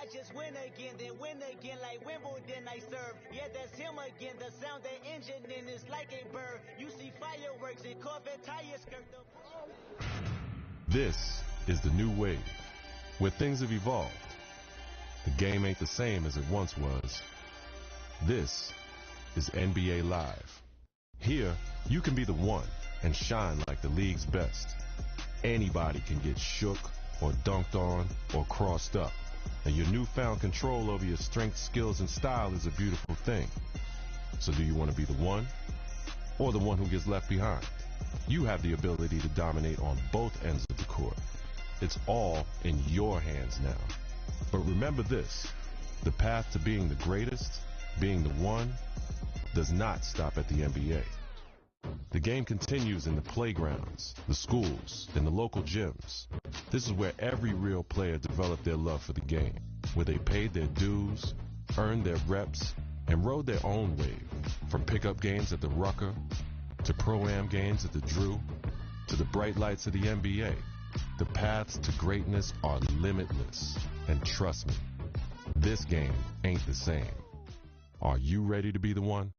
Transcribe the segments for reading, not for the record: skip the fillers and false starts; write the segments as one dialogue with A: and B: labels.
A: I just win again, then win again like Wimbledon I serve. Yeah, that's him again. The sound that engine in is like a bird. You see fireworks and Corvette tires skirt the...
B: This is the new wave, where things have evolved. The game ain't the same as it once was. This is NBA Live. Here, you can be the one and shine like the league's best. Anybody can get shook or dunked on or crossed up. And your newfound control over your strength, skills, and style is a beautiful thing. So do you want to be the one or the one who gets left behind? You have the ability to dominate on both ends of the court. It's all in your hands now. But remember this, the path to being the greatest, being the one, does not stop at the NBA. The game continues in the playgrounds, the schools, and the local gyms. This is where every real player developed their love for the game, where they paid their dues, earned their reps, and rode their own wave. From pickup games at the Rucker, to Pro-Am games at the Drew, to the bright lights of the NBA. The paths to greatness are limitless. And trust me, this game ain't the same. Are you ready to be the one?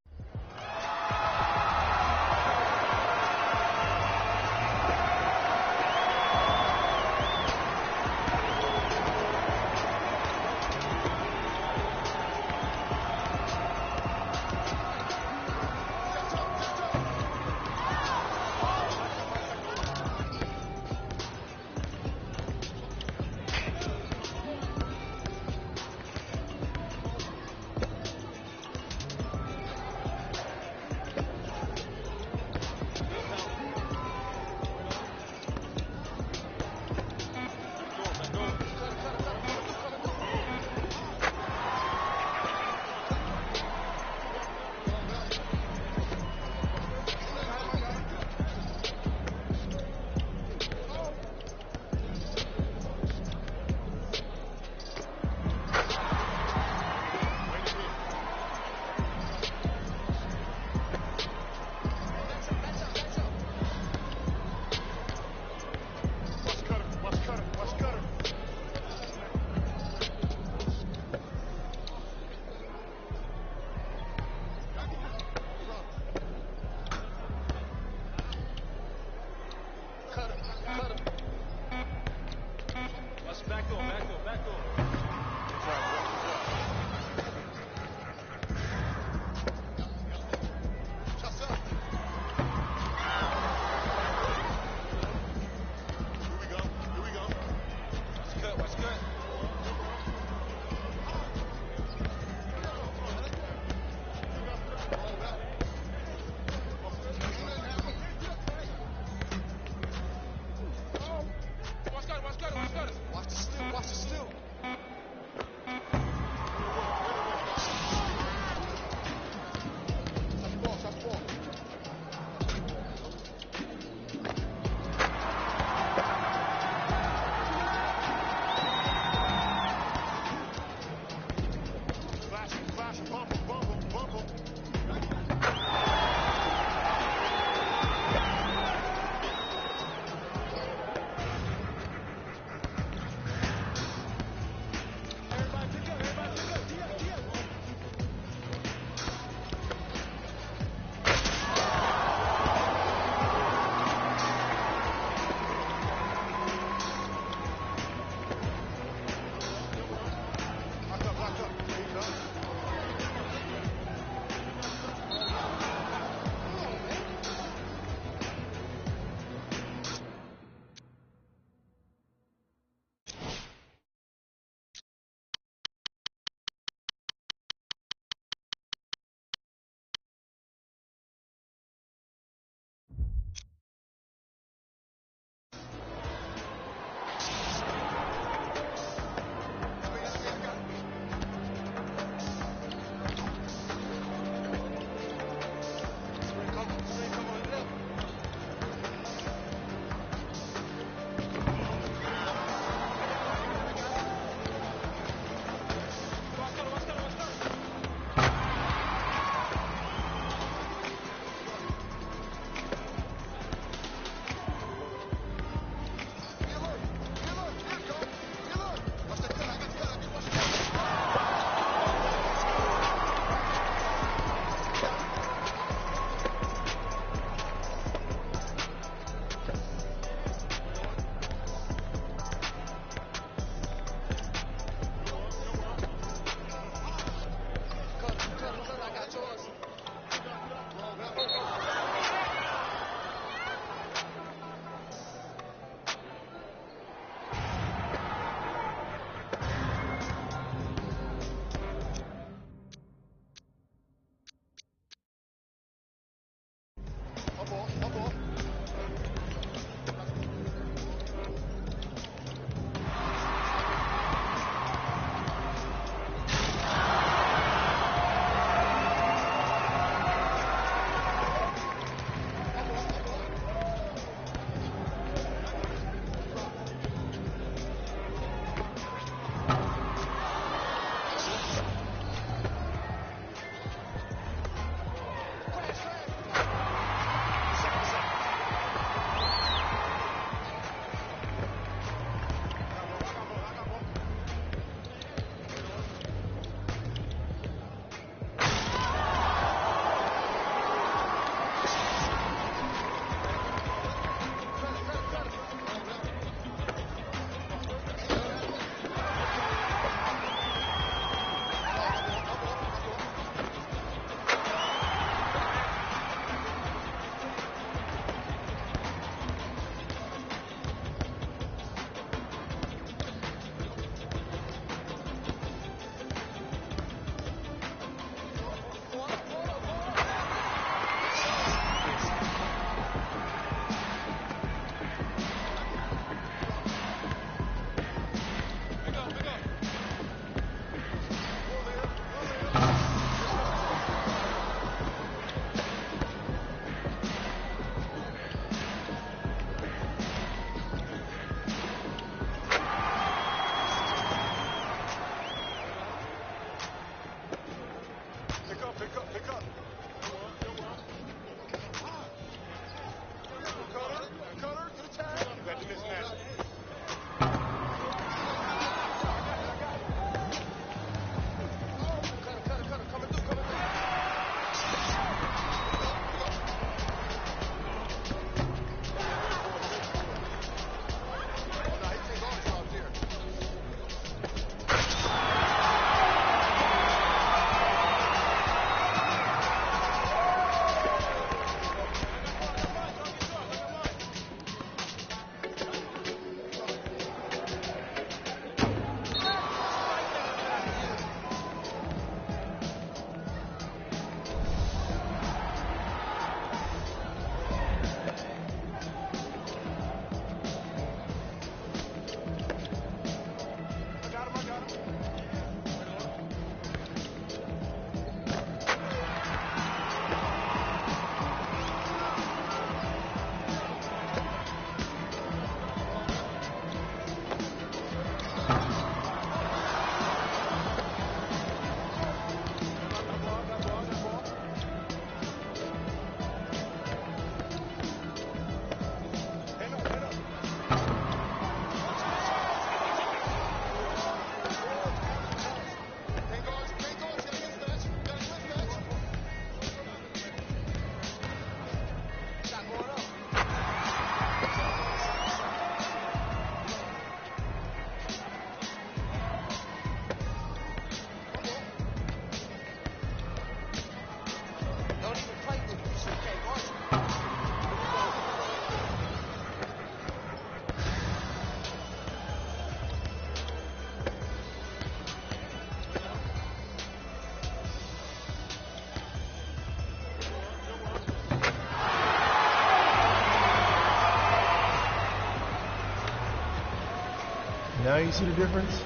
C: Now you see the difference?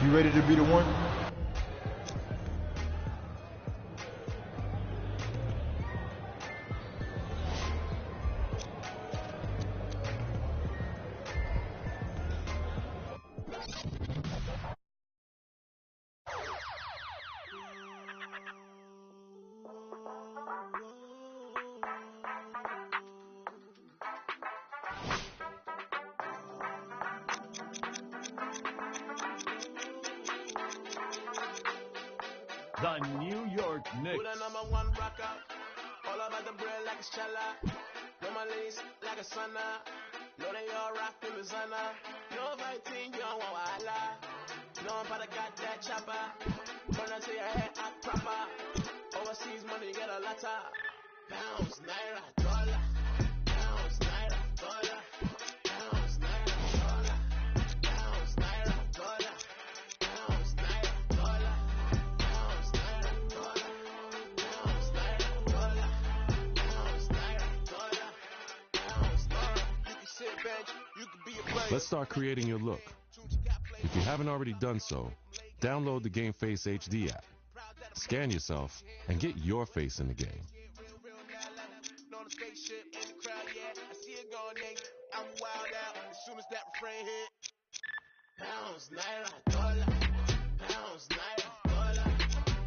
C: You ready to be the one?
D: The New York Knicks.
E: Who the number one rocker? All about the bread like it's chala. Know my lace like a sauna. Know they all rock in the zana. No fighting, you don't want wahala. No one but I got that chopper. Burn until your head act proper. Overseas money, you get a lotta. Pounds, naira, dollar. Pounds, naira, dollar. Pounds, naira, dollar. Pounds, naira, dollar. Pounds, naira, dollar. Pounds, naira, dollar. Pounds, naira, dollar. Pounds, naira, dollar. Pounds, naira. You can sit bench, you can be a player.
B: Let's start creating your look. If you haven't already done so, download the GameFace HD app. Scan yourself and get your face in the game.
E: On the spaceship in the crowd, yeah. I see it going next. I'm wild out as soon as that refrain hit. Pounds, naira, dollar. Pounds, naira, dollar.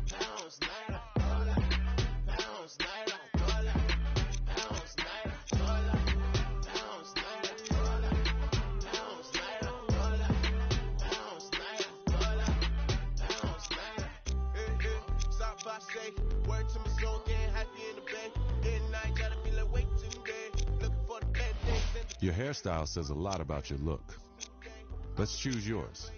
E: Pounds, naira, dollar. Pounds, naira, dollar. Pounds, naira, dollar. Pounds, naira, dollar. Pounds, naira, dollar. Pounds, naira, dollar. Pounds, naira. Stop by, say word to my soul, getting happy in the bed.
B: Your hairstyle says a lot about your look. Let's choose yours.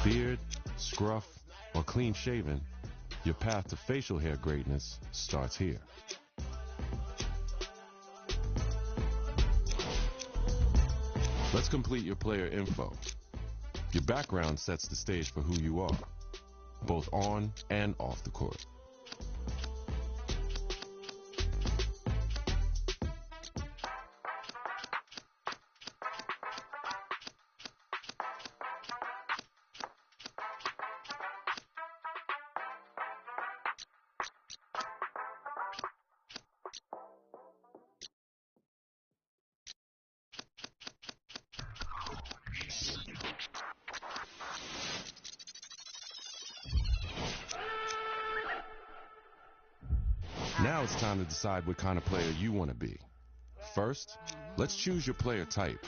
B: Beard, scruff, or clean shaven, your path to facial hair greatness starts here. Let's complete your player info. Your background sets the stage for who you are, both on and off the court. Now it's time to decide what kind of player you want to be. First, let's choose your player type: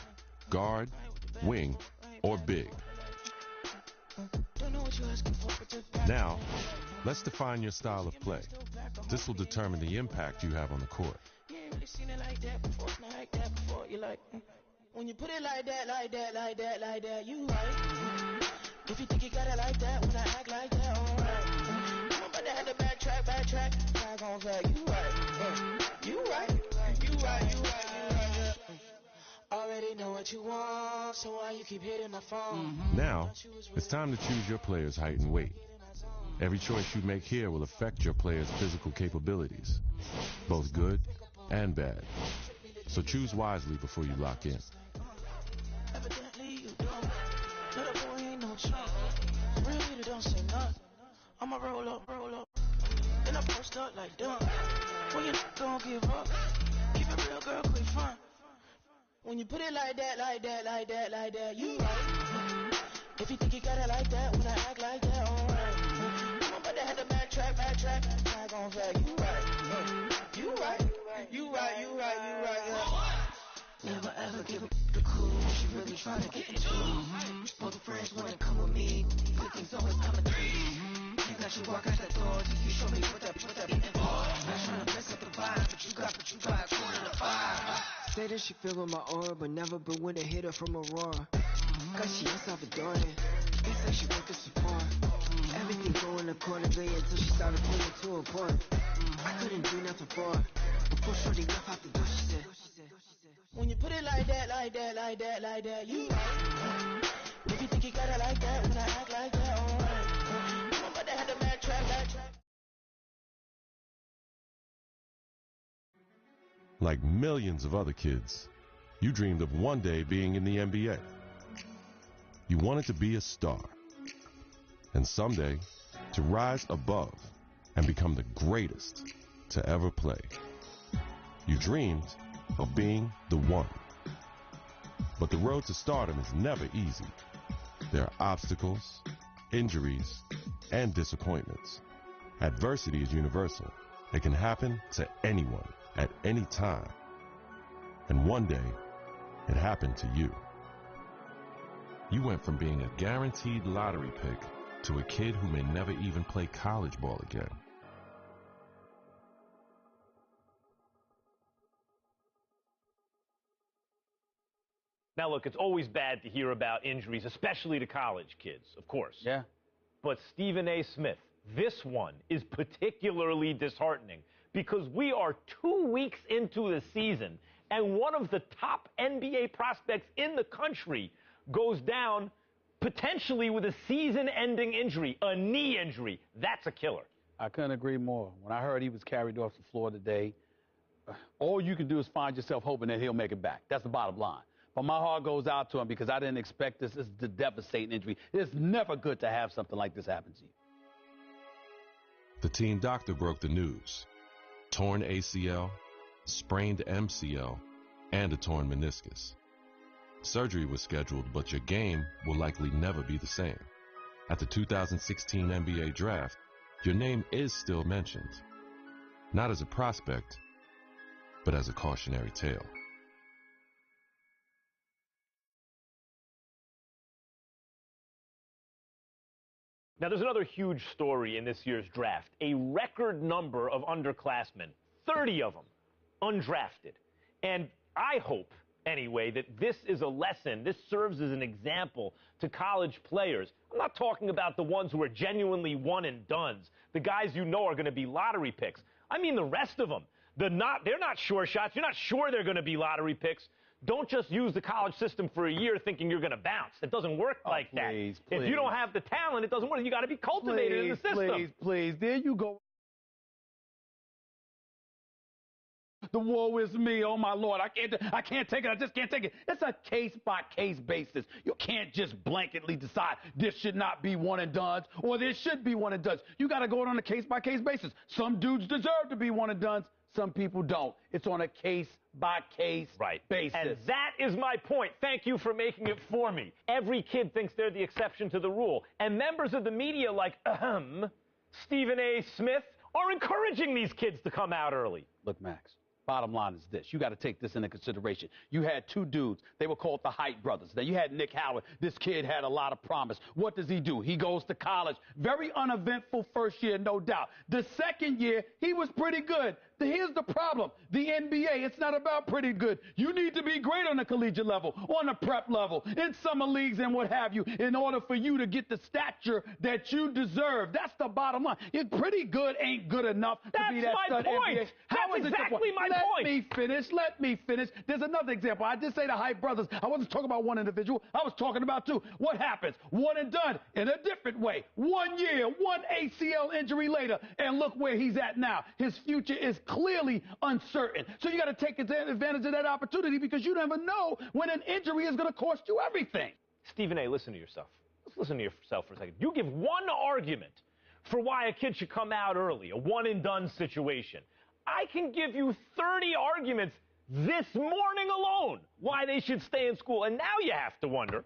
B: guard, wing, or big. Now, let's define your style of play. This will determine the impact you have on the court.
F: When you put it like that, like that, like that, like that, you right. If you think you got it like that, when I act like that, alright. I'm about to have to backtrack, back on fact, you right. You right, you right, you right, you right. Already know what you want, so why you keep hitting my phone?
B: Now, it's time to choose your player's height and weight. Every choice you make here will affect your player's physical capabilities, both good and bad. So choose wisely before you lock in.
F: Evidently you don't. Little boy ain't no chump. Real leader don't say nothing. I'ma roll up. Then I post up like dumb. When you don't give up, keep it real, girl, quick fun. When you put it like that, like that, like that, like that, you right. If you think you got it like that, when I act like that, alright. I'm about to have to backtrack, back on fact, you right. You right, you right, you right, you right, yeah. Never ever give up the cool, she really tryna get into it. Both the friends wanna come with me, good things always come in threes. You got your walk out the door, you show me what that being for. Not tryna mess up the vibe, but you got 2 to the 5.
G: Say that she feel with my aura, but never been with a hitter from Aurora. Cause she is Salvadorian, they say she working support. Everything going accordingly until she started feeling too important. I couldn't do nothing for her. Before shorty left out the door, she said,
F: When you put it like that, like that, like that, like that, you right. If you think you got it like that, when I act like that, alright. I'm about to have the mad track, that track.
B: Like millions of other kids, you dreamed of one day being in the NBA. You wanted to be a star. And someday, to rise above and become the greatest to ever play. You dreamed of being the one. But the road to stardom is never easy. There are obstacles, injuries, and disappointments. Adversity is universal. It can happen to anyone at any time. And one day, it happened to you. You went from being a guaranteed lottery pick to a kid who may never even play college ball again.
D: Now, look, it's always bad to hear about injuries, especially to college kids, of course.
H: Yeah.
D: But Stephen A. Smith, this one is particularly disheartening because we are 2 weeks into the season, and one of the top NBA prospects in the country goes down potentially with a season-ending injury, a knee injury. That's a killer.
H: I couldn't agree more. When I heard he was carried off the floor today, all you can do is find yourself hoping that he'll make it back. That's the bottom line. But my heart goes out to him because I didn't expect this. This is a devastating injury. It's never good to have something like this happen to you.
B: The team doctor broke the news. Torn ACL, sprained MCL, and a torn meniscus. Surgery was scheduled, but your game will likely never be the same. At the 2016 NBA draft, your name is still mentioned. Not as a prospect, but as a cautionary tale.
D: Now, there's another huge story in this year's draft. A record number of underclassmen, 30 of them, undrafted. And I hope, anyway, that this is a lesson. This serves as an example to college players. I'm not talking about the ones who are genuinely one-and-dones, the guys you know are going to be lottery picks. I mean the rest of them. They're not sure shots. You're not sure they're going to be lottery picks. Don't just use the college system for a year thinking you're going to bounce. It doesn't work like that.
H: Please.
D: If you don't have the talent, it doesn't work. You got to be cultivated in the system.
H: Please. There you go. The war is me. Oh, my Lord. I can't take it. I just can't take it. It's a case-by-case basis. You can't just blanketly decide this should not be one-and-dones or this should be one-and-dones. You got to go on a case-by-case basis. Some dudes deserve to be one-and-dones. Some people don't. It's on a case-by-case basis.
D: And that is my point. Thank you for making it for me. Every kid thinks they're the exception to the rule. And members of the media like, Stephen A. Smith, are encouraging these kids to come out early.
H: Look, Max, bottom line is this. You got to take this into consideration. You had two dudes. They were called the Height brothers. Now, you had Nick Howard. This kid had a lot of promise. What does he do? He goes to college. Very uneventful first year, no doubt. The second year, he was pretty good. Here's the problem. The NBA, it's not about pretty good. You need to be great on the collegiate level, on the prep level, in summer leagues and what have you, in order for you to get the stature that you deserve. That's the bottom line. Pretty good ain't good enough to be that stud NBA.
D: That's exactly my point.
H: Let me finish. There's another example. I did say the Height brothers. I wasn't talking about one individual. I was talking about two. What happens? One and done in a different way. 1 year, one ACL injury later, and look where he's at now. His future is clearly uncertain. So you got to take advantage of that opportunity because you never know when an injury is going to cost you everything.
D: Stephen A., listen to yourself. Let's listen to yourself for a second. You give one argument for why a kid should come out early, a one-and-done situation. I can give you 30 arguments this morning alone why they should stay in school. And now you have to wonder,